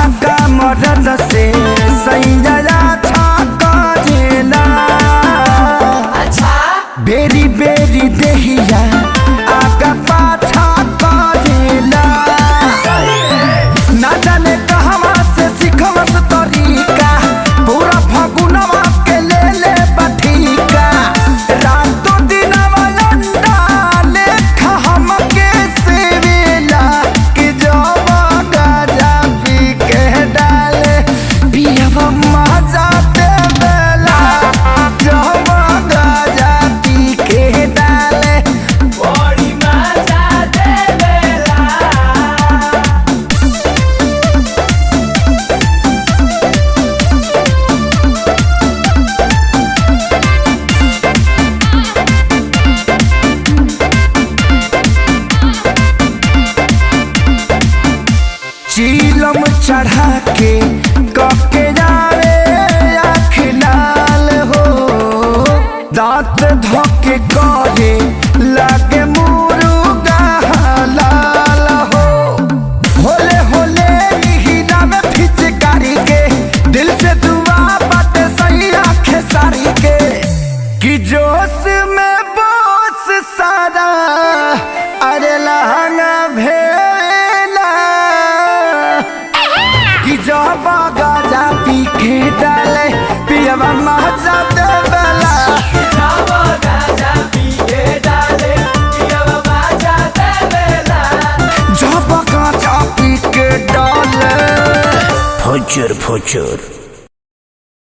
सबका मदद से सैया छेला बेरी बेरी देहिया आगा पाछा करेला ना जाने कहवा से सिखवस तरीका पूरा फगुनवा के ले बठीका रातों दिनवा लंडा लेखा हमके सेवेला कि जब गाजा पी के डाले पियवा मजा देवेला जब गाजा पी के डाले बड़ी मजा देवेला। चीलम चढ़ा के कके जावे आँख लाल हो दांत धोके करे लागे मुर्गा लाल हो होले होले हीरा में फिचकारी के दिल से दुआ बाटे सही आँखें सारी के कि जोश में बोस सारा अरे लहंगा भेला कि जब गाजा पी के डाले पियवा मजा देवेला जब गाजा पी के डाले पियवा मजा देवेला जब गाजा पी के डाले फुचुर फुचुर।